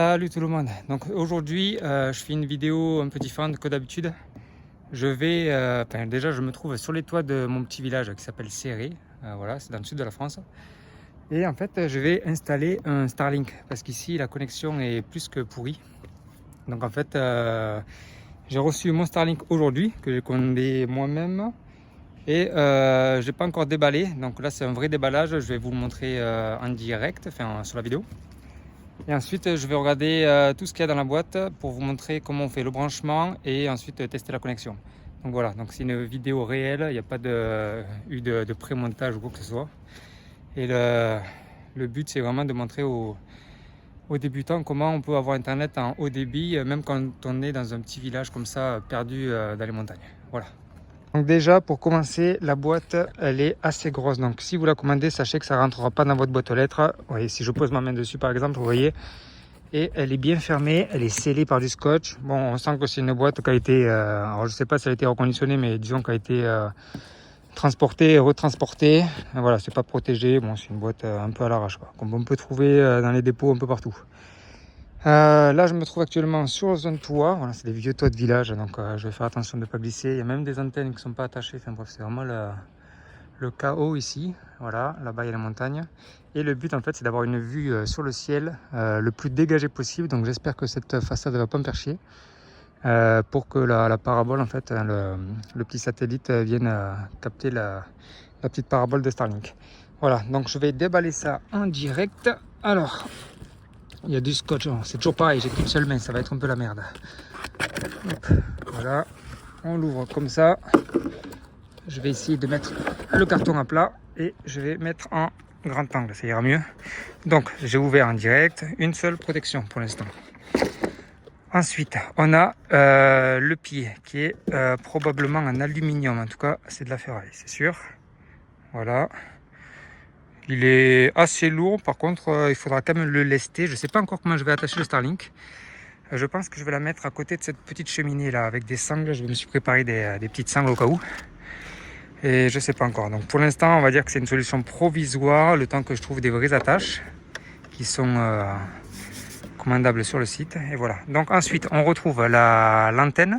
Salut tout le monde. Donc aujourd'hui, je fais une vidéo un peu différente que d'habitude. Je vais, déjà, je me trouve sur les toits de mon petit village qui s'appelle Céré. Voilà, c'est dans le sud de la France. Et en fait, je vais installer un Starlink parce qu'ici, la connexion est plus que pourrie. Donc en fait, j'ai reçu mon Starlink aujourd'hui que j'ai commandé moi-même et je l'ai pas encore déballé. Donc là, c'est un vrai déballage. Je vais vous le montrer en direct, enfin sur la vidéo. Et ensuite, je vais regarder tout ce qu'il y a dans la boîte pour vous montrer comment on fait le branchement et ensuite tester la connexion. Donc voilà, donc c'est une vidéo réelle, il n'y a pas eu de pré-montage ou quoi que ce soit. Et le but, c'est vraiment de montrer aux débutants comment on peut avoir internet en haut débit, même quand on est dans un petit village comme ça, perdu dans les montagnes. Voilà. Donc déjà, pour commencer, la boîte, elle est assez grosse. Donc si vous la commandez, sachez que ça ne rentrera pas dans votre boîte aux lettres. Vous voyez, si je pose ma main dessus, par exemple, vous voyez, et elle est bien fermée, elle est scellée par du scotch. Bon, on sent que c'est une boîte qui a été, alors je sais pas si elle a été reconditionnée, mais disons qu'elle a été transportée et retransportée. Voilà, c'est pas protégé. Bon, c'est une boîte un peu à l'arrache, comme on peut trouver dans les dépôts un peu partout. Là, je me trouve actuellement sur un toit. Voilà, c'est des vieux toits de village, donc je vais faire attention de ne pas glisser. Il y a même des antennes qui ne sont pas attachées. Enfin bref, c'est vraiment le chaos ici. Voilà, là-bas il y a la montagne. Et le but en fait, c'est d'avoir une vue sur le ciel le plus dégagée possible. Donc j'espère que cette façade ne va pas me faire chier. Pour que la parabole, en fait, le petit satellite vienne capter la petite parabole de Starlink. Voilà, donc je vais déballer ça en direct. Alors, il y a du scotch, c'est toujours pareil, j'ai qu'une seule main, ça va être un peu la merde. Hop, voilà, on l'ouvre comme ça. Je vais essayer de mettre le carton à plat et je vais mettre en grand angle, ça ira mieux. Donc, j'ai ouvert en direct, une seule protection pour l'instant. Ensuite, on a le pied qui est probablement en aluminium, en tout cas, c'est de la ferraille, c'est sûr. Voilà. Il est assez lourd, par contre, il faudra quand même le lester. Je ne sais pas encore comment je vais attacher le Starlink. Je pense que je vais la mettre à côté de cette petite cheminée là, avec des sangles. Je me suis préparé des petites sangles au cas où. Et je ne sais pas encore. Donc pour l'instant, on va dire que c'est une solution provisoire, le temps que je trouve des vraies attaches qui sont commandables sur le site. Et voilà. Donc ensuite, on retrouve l'antenne.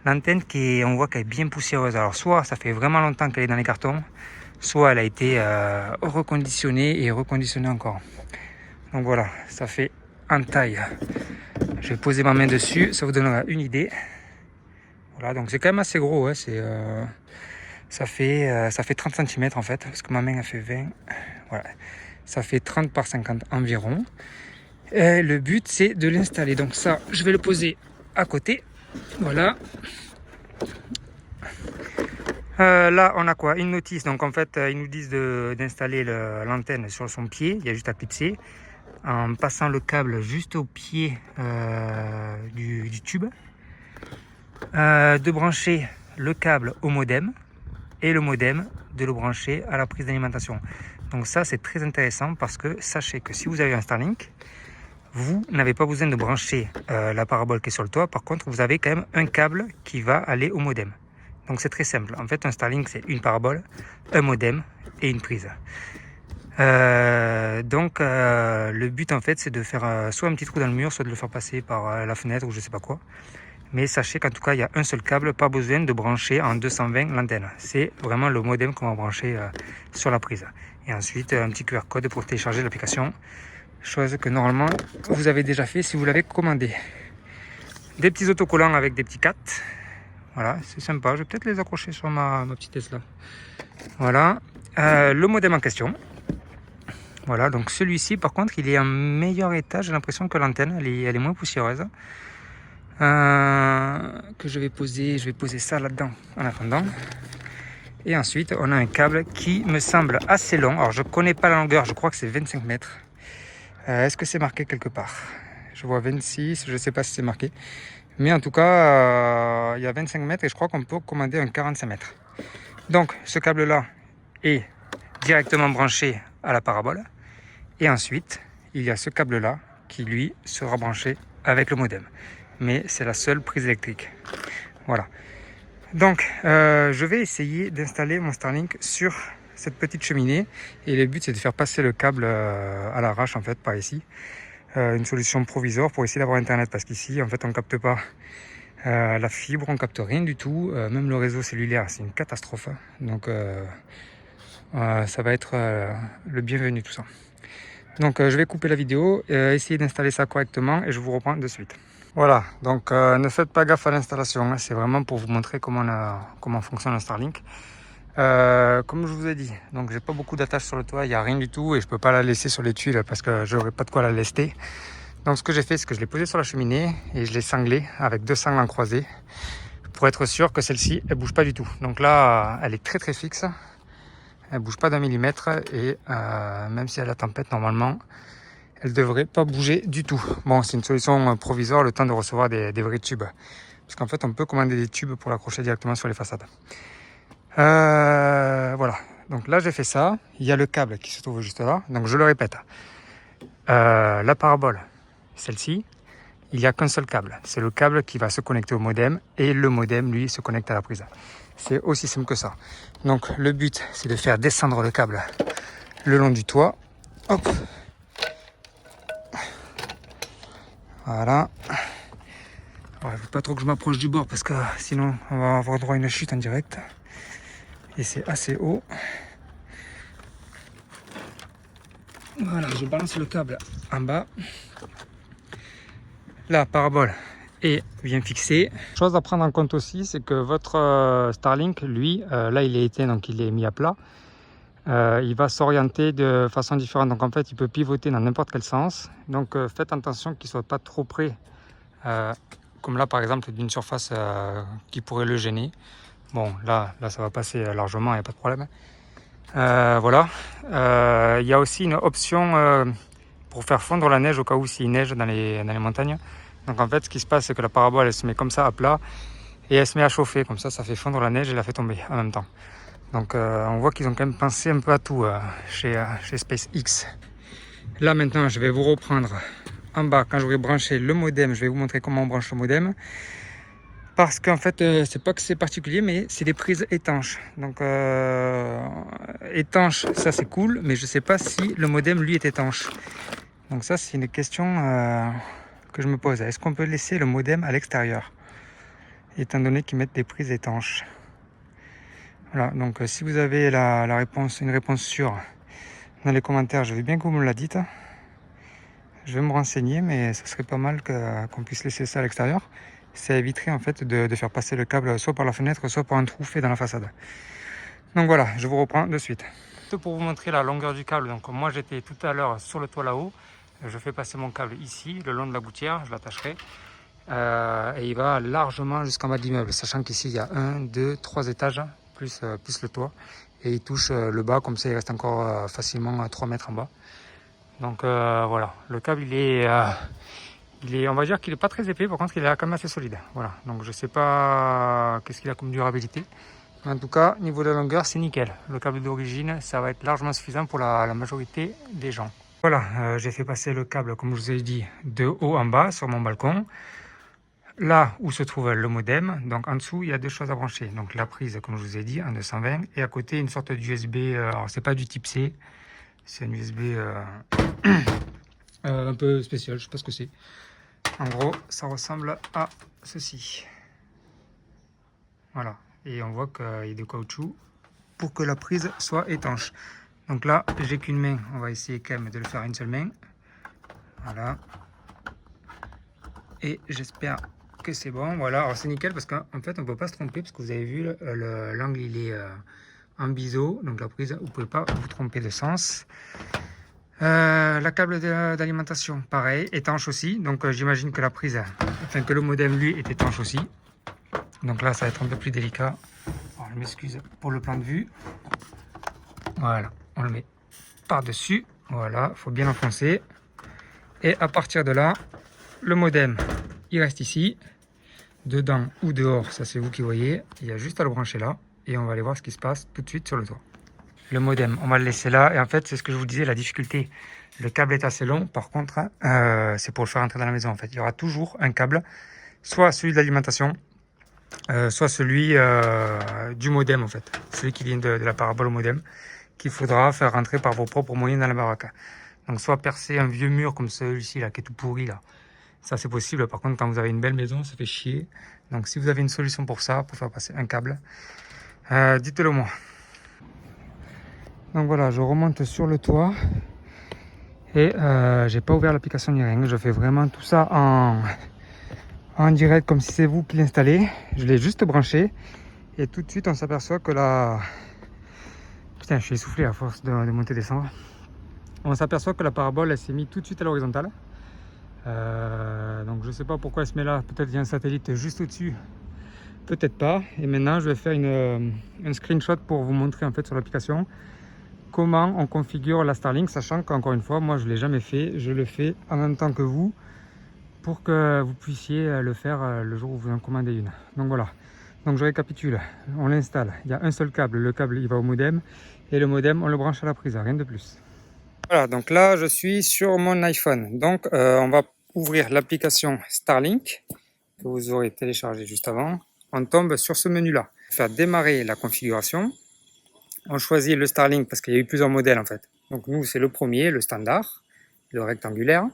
L'antenne on voit qu'elle est bien poussiéreuse. Alors soit ça fait vraiment longtemps qu'elle est dans les cartons, soit elle a été reconditionnée et reconditionnée encore. Donc voilà, ça fait en taille. Je vais poser ma main dessus, ça vous donnera une idée. Voilà, donc c'est quand même assez gros, hein, ça fait 30 cm en fait, parce que ma main a fait 20. Voilà, ça fait 30 par 50 environ. Et le but c'est de l'installer. Donc ça, je vais le poser à côté. Voilà. Là, on a quoi? Une notice. Donc en fait, ils nous disent d'installer l'antenne sur son pied. Il y a juste à clipser en passant le câble juste au pied du tube. De brancher le câble au modem et le modem de le brancher à la prise d'alimentation. Donc ça, c'est très intéressant parce que sachez que si vous avez un Starlink, vous n'avez pas besoin de brancher la parabole qui est sur le toit. Par contre, vous avez quand même un câble qui va aller au modem. Donc c'est très simple. En fait, un Starlink, c'est une parabole, un modem et une prise. Le but, en fait, c'est de faire soit un petit trou dans le mur, soit de le faire passer par la fenêtre ou je sais pas quoi. Mais sachez qu'en tout cas, il y a un seul câble, pas besoin de brancher en 220 l'antenne. C'est vraiment le modem qu'on va brancher sur la prise. Et ensuite, un petit QR code pour télécharger l'application. Chose que normalement, vous avez déjà fait si vous l'avez commandé. Des petits autocollants avec des petits 4. Voilà, c'est sympa. Je vais peut-être les accrocher sur ma petite Tesla. Voilà. Le modem en question. Voilà, donc celui-ci, par contre, il est en meilleur état. J'ai l'impression que l'antenne, elle est moins poussiéreuse. Que je vais poser ça là-dedans en attendant. Et ensuite, on a un câble qui me semble assez long. Alors, je connais pas la longueur, je crois que c'est 25 mètres. Est-ce que c'est marqué quelque part? Je vois 26, je sais pas si c'est marqué. Mais en tout cas, il y a 25 mètres et je crois qu'on peut commander un 45 mètres. Donc, ce câble-là est directement branché à la parabole. Et ensuite, il y a ce câble-là qui, lui, sera branché avec le modem. Mais c'est la seule prise électrique. Voilà. Donc, je vais essayer d'installer mon Starlink sur cette petite cheminée. Et le but, c'est de faire passer le câble à l'arrache, en fait, par ici. une solution provisoire pour essayer d'avoir internet, parce qu'ici en fait on capte pas la fibre, on capte rien du tout, même le réseau cellulaire c'est une catastrophe, donc ça va être le bienvenu tout ça. Donc je vais couper la vidéo, essayer d'installer ça correctement et je vous reprends de suite. Voilà, donc ne faites pas gaffe à l'installation, hein, c'est vraiment pour vous montrer comment fonctionne le Starlink. Comme je vous ai dit, donc j'ai pas beaucoup d'attaches sur le toit, il n'y a rien du tout et je peux pas la laisser sur les tuiles parce que j'aurais pas de quoi la lester. Donc ce que j'ai fait, c'est que je l'ai posée sur la cheminée et je l'ai sanglée avec 2 sangles en croisée pour être sûr que celle-ci elle bouge pas du tout. Donc là elle est très très fixe, elle bouge pas d'un millimètre et même si elle a la tempête, normalement elle devrait pas bouger du tout. Bon, c'est une solution provisoire, le temps de recevoir des vrais tubes, parce qu'en fait on peut commander des tubes pour l'accrocher directement sur les façades. Voilà, donc là j'ai fait ça, il y a le câble qui se trouve juste là, donc je le répète, la parabole, celle-ci, il n'y a qu'un seul câble, c'est le câble qui va se connecter au modem et le modem lui se connecte à la prise. C'est aussi simple que ça. Donc le but c'est de faire descendre le câble le long du toit, hop, voilà. Il ne faut pas trop que je m'approche du bord parce que sinon on va avoir droit à une chute en direct. Et c'est assez haut. Voilà, je balance le câble en bas. La parabole est bien fixée. Chose à prendre en compte aussi, c'est que votre Starlink, lui, là il est éteint, donc il est mis à plat. Il va s'orienter de façon différente. Donc en fait, il peut pivoter dans n'importe quel sens. Donc faites attention qu'il ne soit pas trop près, comme là par exemple, d'une surface qui pourrait le gêner. Bon, là ça va passer largement, il n'y a pas de problème. Voilà. Il y a aussi une option pour faire fondre la neige au cas où s'il neige dans les montagnes. Donc en fait, ce qui se passe, c'est que la parabole, elle se met comme ça à plat et elle se met à chauffer. Comme ça fait fondre la neige et la fait tomber en même temps. Donc on voit qu'ils ont quand même pensé un peu à tout chez SpaceX. Là maintenant, je vais vous reprendre en bas. Quand j'aurai branché le modem, je vais vous montrer comment on branche le modem. Parce qu'en fait, c'est pas que c'est particulier, mais c'est des prises étanches. Donc, étanche, ça c'est cool, mais je sais pas si le modem lui est étanche. Donc ça, c'est une question que je me pose. Est-ce qu'on peut laisser le modem à l'extérieur, étant donné qu'ils mettent des prises étanches? Voilà, donc si vous avez la réponse, une réponse sûre dans les commentaires, je veux bien que vous me la dites. Je vais me renseigner, mais ce serait pas mal qu'on puisse laisser ça à l'extérieur. Ça éviterait en fait de faire passer le câble soit par la fenêtre, soit par un trou fait dans la façade. Donc voilà, je vous reprends de suite. Pour vous montrer la longueur du câble, donc moi j'étais tout à l'heure sur le toit là-haut. Je fais passer mon câble ici, le long de la gouttière, je l'attacherai. Et il va largement jusqu'en bas de l'immeuble, sachant qu'ici il y a 1, 2, 3 étages, plus le toit. Et il touche le bas, comme ça il reste encore facilement 3 mètres en bas. Donc voilà, le câble il est, on va dire qu'il est pas très épais, par contre il est quand même assez solide. Voilà, donc je sais pas qu'est-ce qu'il a comme durabilité. Mais en tout cas, niveau de la longueur, c'est nickel. Le câble d'origine, ça va être largement suffisant pour la majorité des gens. Voilà, j'ai fait passer le câble, comme je vous ai dit, de haut en bas sur mon balcon. Là où se trouve le modem, donc en dessous, il y a 2 choses à brancher. Donc la prise, comme je vous ai dit, en 220, et à côté, une sorte d'USB, alors c'est pas du type C, c'est un USB un peu spécial, je sais pas ce que c'est. En gros, ça ressemble à ceci. Voilà, et on voit qu'il y a du caoutchouc pour que la prise soit étanche. Donc là, j'ai qu'une main, on va essayer quand même de le faire à une seule main. Voilà. Et j'espère que c'est bon. Voilà, alors c'est nickel parce qu'en fait, on ne peut pas se tromper parce que vous avez vu, l'angle il est en biseau. Donc la prise, vous ne pouvez pas vous tromper de sens. La câble d'alimentation, pareil, étanche aussi. Donc j'imagine que la prise, enfin que le modem lui est étanche aussi. Donc là, ça va être un peu plus délicat. Alors, je m'excuse pour le plan de vue. Voilà, on le met par-dessus. Voilà, il faut bien enfoncer. Et à partir de là, le modem, il reste ici. Dedans ou dehors, ça c'est vous qui voyez. Il y a juste à le brancher là. Et on va aller voir ce qui se passe tout de suite sur le toit. Le modem, on va le laisser là. Et en fait, c'est ce que je vous disais, la difficulté. Le câble est assez long. Par contre, c'est pour le faire entrer dans la maison. En fait, il y aura toujours un câble. Soit celui de l'alimentation, soit celui du modem en fait, celui qui vient de la parabole au modem, qu'il faudra faire rentrer par vos propres moyens dans la baraque. Donc soit percer un vieux mur comme celui-ci là, qui est tout pourri là. Ça c'est possible, par contre quand vous avez une belle maison, ça fait chier. Donc si vous avez une solution pour ça, pour faire passer un câble, dites-le moi. Donc voilà, je remonte sur le toit. Et j'ai pas ouvert l'application ni rien. Je fais vraiment tout ça en direct comme si c'est vous qui l'installez. Je l'ai juste branché. Et tout de suite on s'aperçoit que la... Putain, je suis essoufflé à force de monter et descendre. On s'aperçoit que la parabole elle s'est mise tout de suite à l'horizontale. Donc je sais pas pourquoi elle se met là. Peut-être qu'il y a un satellite juste au-dessus. Peut-être pas. Et maintenant je vais faire un screenshot pour vous montrer en fait sur l'application comment on configure la Starlink, sachant qu'encore une fois, moi je ne l'ai jamais fait, je le fais en même temps que vous pour que vous puissiez le faire le jour où vous en commandez une. Donc voilà, donc je récapitule, on l'installe, il y a un seul câble, le câble il va au modem et le modem on le branche à la prise, rien de plus. Voilà, donc là je suis sur mon iPhone, donc on va ouvrir l'application Starlink que vous aurez téléchargé juste avant. On tombe sur ce menu là, faire démarrer la configuration. On choisit le Starlink parce qu'il y a eu plusieurs modèles en fait. Donc nous c'est le premier, le standard, le rectangulaire.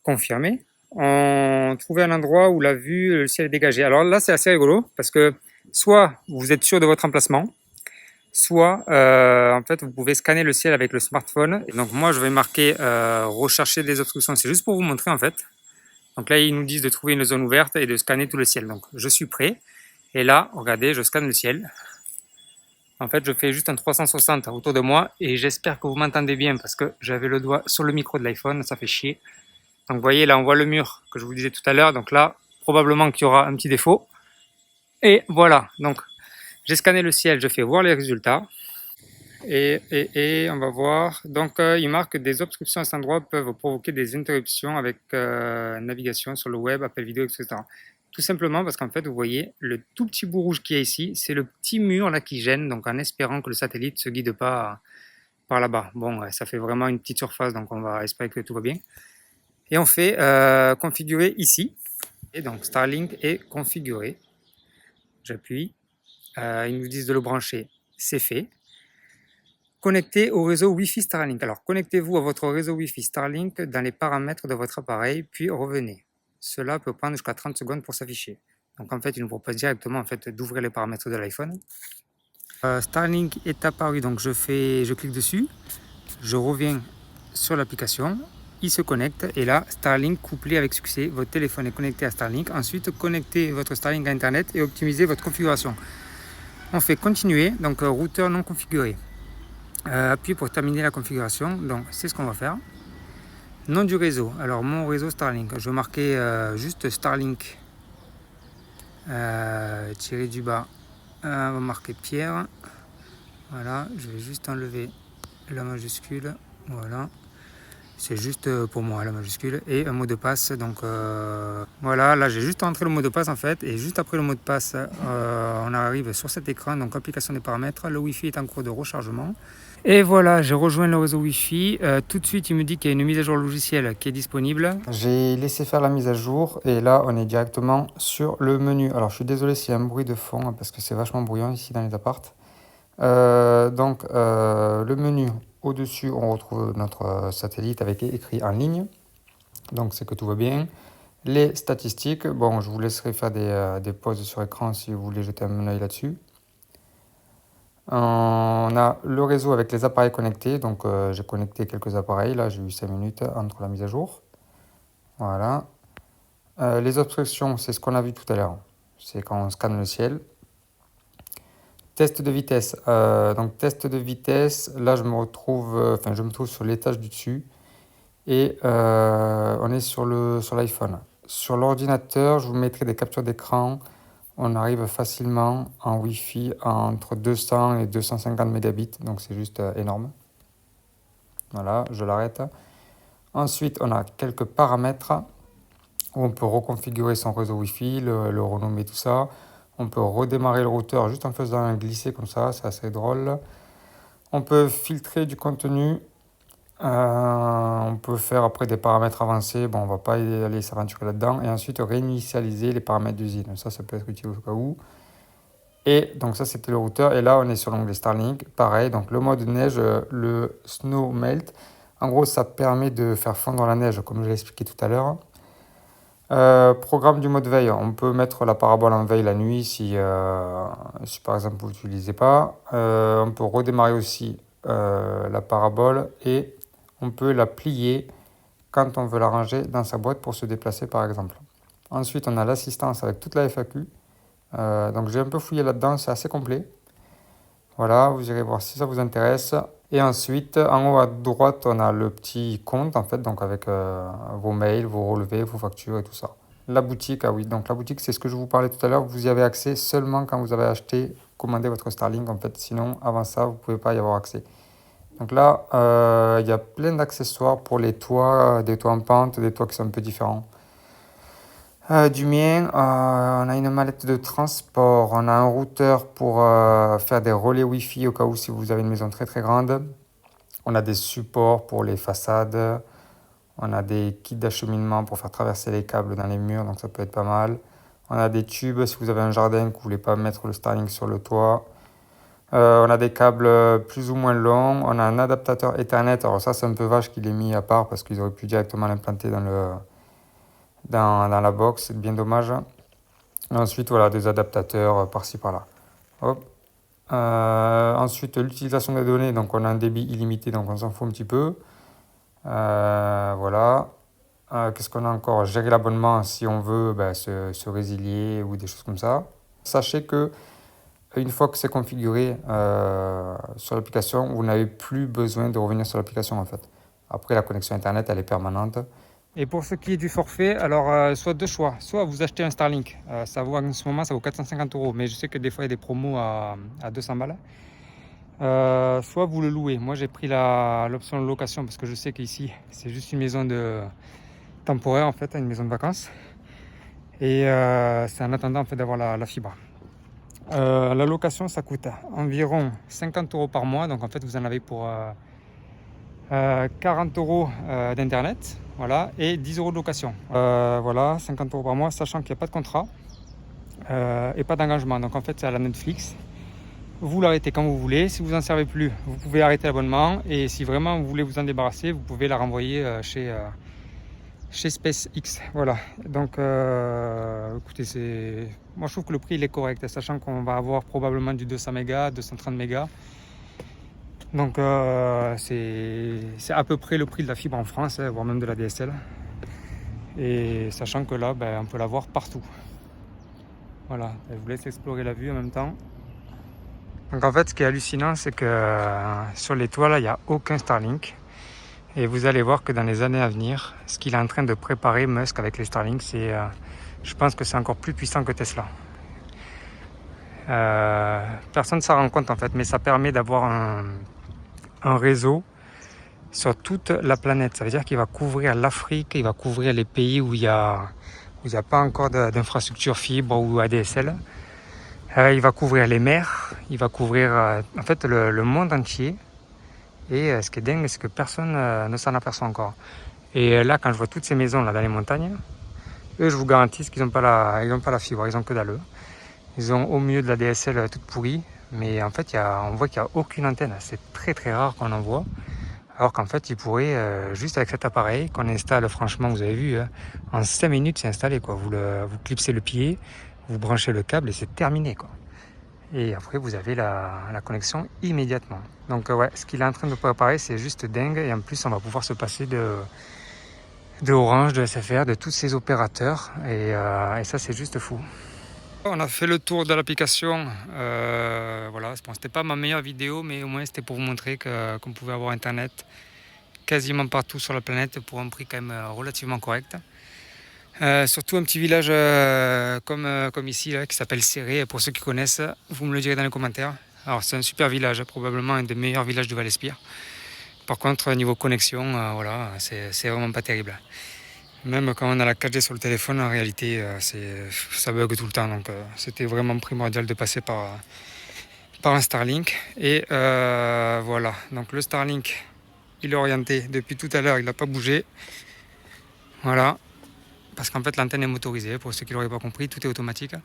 Confirmer. On trouvait un endroit où la vue, le ciel est dégagé. Alors là c'est assez rigolo parce que soit vous êtes sûr de votre emplacement, soit en fait vous pouvez scanner le ciel avec le smartphone. Et donc moi je vais marquer rechercher des obstructions. C'est juste pour vous montrer en fait. Donc là ils nous disent de trouver une zone ouverte et de scanner tout le ciel. Donc je suis prêt. Et là regardez, je scanne le ciel. En fait, je fais juste un 360 autour de moi et j'espère que vous m'entendez bien parce que j'avais le doigt sur le micro de l'iPhone, ça fait chier. Donc vous voyez, là on voit le mur que je vous disais tout à l'heure, donc là probablement qu'il y aura un petit défaut. Et voilà, donc j'ai scanné le ciel, je fais voir les résultats. Et on va voir, donc il marque que des obstructions à cet endroit peuvent provoquer des interruptions avec navigation sur le web, appel vidéo, etc. Tout simplement parce qu'en fait, vous voyez, le tout petit bout rouge qu'il y a ici, c'est le petit mur là qui gêne, donc en espérant que le satellite ne se guide pas par là-bas. Bon, ça fait vraiment une petite surface, donc on va espérer que tout va bien. Et on fait configurer ici. Et donc Starlink est configuré. J'appuie. Ils nous disent de le brancher, c'est fait. Connecté au réseau Wi-Fi Starlink. Alors, connectez-vous à votre réseau Wi-Fi Starlink dans les paramètres de votre appareil, puis revenez. Cela peut prendre jusqu'à 30 secondes pour s'afficher. Donc, en fait, il nous propose directement en fait, d'ouvrir les paramètres de l'iPhone. Starlink est apparu, donc je clique dessus, je reviens sur l'application, il se connecte et là, Starlink couplé avec succès. Votre téléphone est connecté à Starlink. Ensuite, connectez votre Starlink à Internet et optimisez votre configuration. On fait continuer, donc routeur non configuré. Appuyez pour terminer la configuration, donc c'est ce qu'on va faire. Nom du réseau, alors mon réseau Starlink, je vais marquer juste Starlink tiré du bas, on va marquer Pierre, voilà, je vais juste enlever la majuscule, voilà, c'est juste pour moi la majuscule, et un mot de passe, donc voilà, là j'ai juste entré le mot de passe en fait, et juste après le mot de passe, on arrive sur cet écran, donc application des paramètres, le Wi-Fi est en cours de rechargement. Et voilà, j'ai rejoint le réseau Wi-Fi. Tout de suite, il me dit qu'il y a une mise à jour logicielle qui est disponible. J'ai laissé faire la mise à jour et là, on est directement sur le menu. Alors, je suis désolé s'il y a un bruit de fond parce que c'est vachement bruyant ici dans les apparts. Le menu, au-dessus, on retrouve notre satellite avec écrit en ligne. Donc, c'est que tout va bien. Les statistiques, bon, je vous laisserai faire des pauses sur écran si vous voulez jeter un œil là-dessus. On a le réseau avec les appareils connectés, donc j'ai connecté quelques appareils, là j'ai eu 5 minutes entre la mise à jour. Voilà. Les obstructions, c'est ce qu'on a vu tout à l'heure, c'est quand on scanne le ciel. Test de vitesse, donc test de vitesse, là je me trouve sur l'étage du dessus et on est sur l'iPhone. Sur l'ordinateur, je vous mettrai des captures d'écran. On arrive facilement en Wi-Fi entre 200 et 250 mégabits, donc c'est juste énorme. Voilà, je l'arrête. Ensuite, on a quelques paramètres où on peut reconfigurer son réseau Wi-Fi, le renommer, tout ça. On peut redémarrer le routeur juste en faisant un glisser comme ça, c'est assez drôle. On peut filtrer du contenu. On peut faire après des paramètres avancés, bon on va pas aller s'aventurer là-dedans, et ensuite réinitialiser les paramètres d'usine, ça peut être utile au cas où. Et donc ça c'était le routeur, et là on est sur l'onglet Starlink, pareil, donc le mode neige, le snow melt, En gros, ça permet de faire fondre la neige, comme je l'ai expliqué tout à l'heure. Programme du mode veille. On peut mettre la parabole en veille la nuit si par exemple vous n'utilisez pas. On peut redémarrer aussi la parabole et on peut la plier quand on veut la ranger dans sa boîte pour se déplacer par exemple. Ensuite, on a l'assistance avec toute la FAQ. Donc j'ai un peu fouillé là-dedans, c'est assez complet. Voilà, vous irez voir si ça vous intéresse. Et ensuite, en haut à droite, on a le petit compte, en fait, donc avec vos mails, vos relevés, vos factures et tout ça. La boutique, ah oui, donc la boutique, c'est ce que je vous parlais tout à l'heure. Vous y avez accès seulement quand vous avez acheté, commandé votre Starlink, en fait. Sinon, avant ça, vous ne pouvez pas y avoir accès. Donc là, il y a plein d'accessoires pour les toits, des toits en pente, des toits qui sont un peu différents. Du mien, on a une mallette de transport, on a un routeur pour faire des relais Wi-Fi au cas où si vous avez une maison très très grande. On a des supports pour les façades, on a des kits d'acheminement pour faire traverser les câbles dans les murs, donc ça peut être pas mal. On a des tubes si vous avez un jardin que vous ne voulez pas mettre le Starlink sur le toit. On a des câbles plus ou moins longs, on a un adaptateur Ethernet, alors ça c'est un peu vache qu'il est mis à part parce qu'ils auraient pu directement l'implanter dans la box, c'est bien dommage. Et ensuite, voilà, des adaptateurs par-ci par-là. Hop. Ensuite, l'utilisation des données, donc on a un débit illimité, donc on s'en fout un petit peu. Voilà. Qu'est-ce qu'on a encore? Gérer l'abonnement si on veut se résilier ou des choses comme ça. Sachez que une fois que c'est configuré sur l'application, vous n'avez plus besoin de revenir sur l'application en fait. Après, la connexion Internet, elle est permanente. Et pour ce qui est du forfait, alors soit deux choix. Soit vous achetez un Starlink, ça vaut en ce moment ça vaut 450 €, mais je sais que des fois il y a des promos à 200 balles. Soit vous le louez. Moi j'ai pris l'option de location parce que je sais qu'ici c'est juste une maison temporaire en fait, une maison de vacances. Et c'est en attendant en fait d'avoir la fibre. La location ça coûte environ 50 € par mois, donc en fait vous en avez pour 40 € d'internet, voilà, et 10 € de location. Voilà, 50 € par mois, sachant qu'il n'y a pas de contrat et pas d'engagement. Donc en fait, c'est à la Netflix. Vous l'arrêtez quand vous voulez. Si vous n'en servez plus, vous pouvez arrêter l'abonnement. Et si vraiment vous voulez vous en débarrasser, vous pouvez la renvoyer chez SpaceX. Voilà. Donc, écoutez, moi je trouve que le prix il est correct, sachant qu'on va avoir probablement du 200 mégas, 230 mégas. Donc c'est à peu près le prix de la fibre en France, voire même de la DSL. Et sachant que là, on peut l'avoir partout. Voilà, je vous laisse explorer la vue en même temps. Donc en fait, ce qui est hallucinant, c'est que sur les toits, là, il n'y a aucun Starlink. Et vous allez voir que dans les années à venir, ce qu'il est en train de préparer, Musk, avec les Starlink, je pense que c'est encore plus puissant que Tesla. Personne ne s'en rend compte en fait, mais ça permet d'avoir un réseau sur toute la planète. Ça veut dire qu'il va couvrir l'Afrique, il va couvrir les pays où il n'y a pas encore d'infrastructure fibre ou ADSL. Il va couvrir les mers, il va couvrir en fait le monde entier. Et ce qui est dingue, c'est que personne ne s'en aperçoit encore. Et là, quand je vois toutes ces maisons là dans les montagnes, eux, je vous garantis qu'ils n'ont pas la fibre, ils n'ont que dalle. Ils ont au milieu de la DSL toute pourrie, mais en fait, on voit qu'il n'y a aucune antenne. C'est très très rare qu'on en voit. Alors qu'en fait, ils pourraient, juste avec cet appareil qu'on installe, franchement, vous avez vu, en 5 minutes, c'est installé, quoi. Vous clipsez le pied, vous branchez le câble et c'est terminé, quoi. Et après, vous avez la connexion immédiatement. Donc, ouais, ce qu'il est en train de préparer, c'est juste dingue. Et en plus, on va pouvoir se passer de Orange, de SFR, de tous ces opérateurs. Et ça, c'est juste fou. On a fait le tour de l'application. Voilà, bon, c'était pas ma meilleure vidéo, mais au moins c'était pour vous montrer qu'on pouvait avoir internet quasiment partout sur la planète pour un prix quand même relativement correct. Surtout un petit village comme ici là, qui s'appelle Céré. Pour ceux qui connaissent, vous me le direz dans les commentaires. Alors c'est un super village, probablement un des meilleurs villages de Val-Espire. Par contre niveau connexion, voilà, c'est vraiment pas terrible. Même quand on a la 4G sur le téléphone, en réalité, ça bug tout le temps. Donc, c'était vraiment primordial de passer par un Starlink. Et voilà. Donc, le Starlink, il est orienté. Depuis tout à l'heure, il n'a pas bougé. Voilà. Parce qu'en fait, l'antenne est motorisée. Pour ceux qui ne l'auraient pas compris, tout est automatique.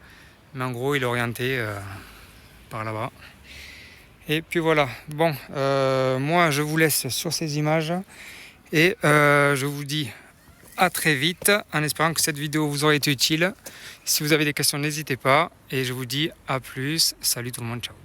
Mais en gros, il est orienté par là-bas. Et puis voilà. Bon, moi, je vous laisse sur ces images. Et je vous dis à très vite, en espérant que cette vidéo vous aura été utile. Si vous avez des questions, n'hésitez pas. Et je vous dis à plus. Salut tout le monde, ciao.